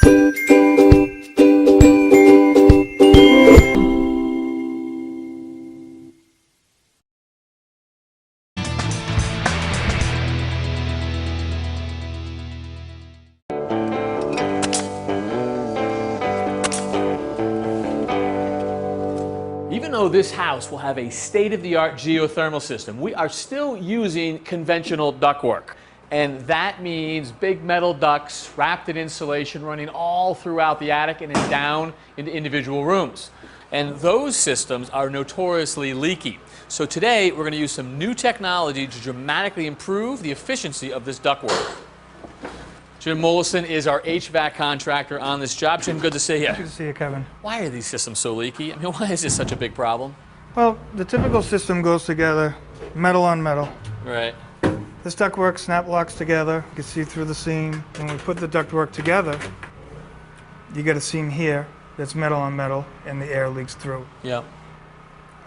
Even though this house will have a state-of-the-art geothermal system, we are still using conventional ductwork. And that means big metal ducts wrapped in insulation running all throughout the attic and then down into individual rooms. And those systems are notoriously leaky. So today we're going to use some new technology to dramatically improve the efficiency of this ductwork. Jim Mollison is our HVAC contractor on this job. Jim, good to see you. Good to see you, Kevin. Why are these systems so leaky? I mean, why is this such a big problem? Well, the typical system goes together, metal on metal. Right. This ductwork snap locks together. You can see through the seam. When we put the ductwork together, you get a seam here that's metal on metal, and the air leaks through. Yeah.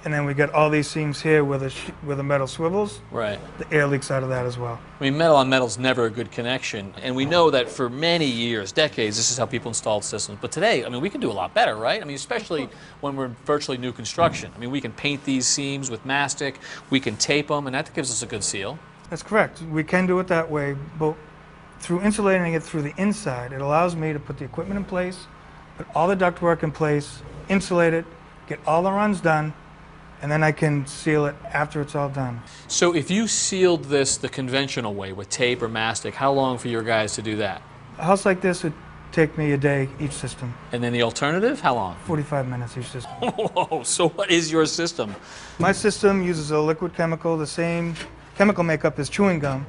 And then we get all these seams here where the metal swivels. Right. The air leaks out of that as well. I mean, metal on metal is never a good connection. And we know that for many years, decades, this is how people installed systems. But today, I mean, we can do a lot better, right? I mean, especially when we're in virtually new construction. I mean, we can paint these seams with mastic, we can tape them, and that gives us a good seal. That's correct. We can do it that way, but through insulating it through the inside, it allows me to put the equipment in place, put all the ductwork in place, insulate it, get all the runs done, and then I can seal it after it's all done. So if you sealed this the conventional way with tape or mastic, how long for your guys to do that? A house like this would take me a day each system. And then the alternative, how long? 45 minutes each system. Oh, so what is your system? My system uses a liquid chemical, the same chemical makeup as chewing gum.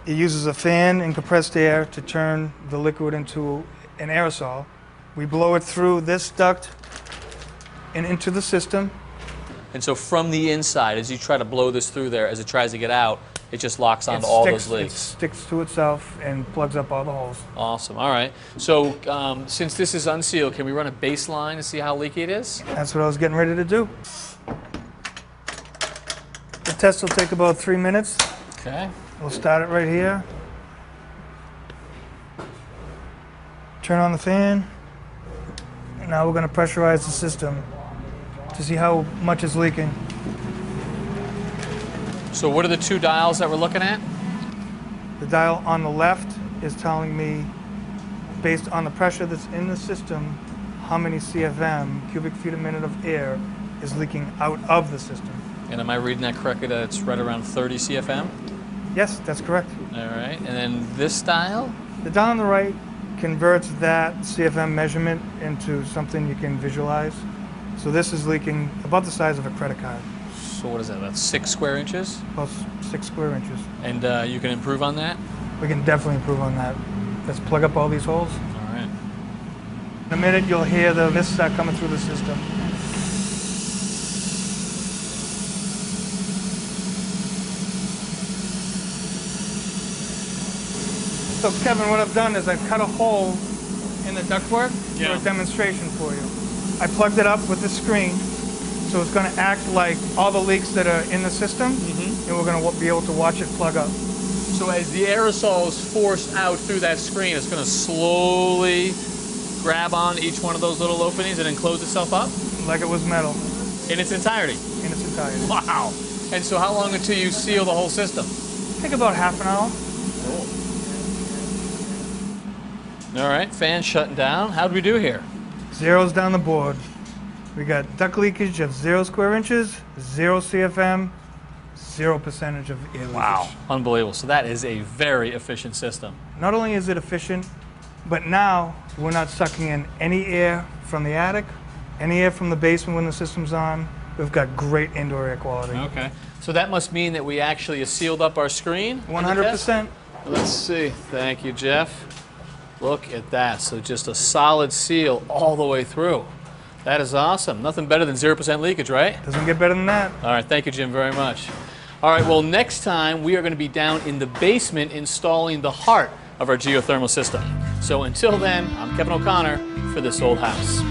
It uses a fan and compressed air to turn the liquid into an aerosol. We blow it through this duct and into the system. And so from the inside, as you try to blow this through there, as it tries to get out, it just locks onto all those leaks. It sticks to itself and plugs up all the holes. Awesome. All right. So since this is unsealed, can we run a baseline to see how leaky it is? That's what I was getting ready to do. The test will take about 3 minutes. Okay. We'll start it right here. Turn on the fan. And now we're going to pressurize the system to see how much is leaking. So what are the two dials that we're looking at? The dial on the left is telling me, based on the pressure that's in the system, how many CFM, cubic feet a minute of air, is leaking out of the system. And am I reading that correctly, that it's right around 30 CFM? Yes, that's correct. All right. And then this dial? The dial on the right converts that CFM measurement into something you can visualize. So this is leaking about the size of a credit card. So what is that, about 6 square inches? About 6 square inches. And you can improve on that? We can definitely improve on that. Let's plug up all these holes. All right. In a minute, you'll hear the mist start coming through the system. So Kevin, what I've done is I've cut a hole in the ductwork for a demonstration for you. I plugged it up with the screen, so it's going to act like all the leaks that are in the system, and we're going to be able to watch it plug up. So as the aerosol is forced out through that screen, it's going to slowly grab on each one of those little openings and then close itself up? Like it was metal. In its entirety? In its entirety. Wow. And so how long until you seal the whole system? Take about half an hour. Cool. All right, fan shutting down. How'd we do here? Zeros down the board. We got duct leakage of 0 square inches, 0 CFM, 0% of air leakage. Wow, unbelievable. So that is a very efficient system. Not only is it efficient, but now we're not sucking in any air from the attic, any air from the basement when the system's on. We've got great indoor air quality. Okay. So that must mean that we actually sealed up our screen? 100%. Let's see. Thank you, Jeff. Look at that. So just a solid seal all the way through. That is awesome. Nothing better than 0% leakage, right? Doesn't get better than that. All right. Thank you, Jim, very much. All right. Well, next time we are going to be down in the basement installing the heart of our geothermal system. So until then, I'm Kevin O'Connor for This Old House.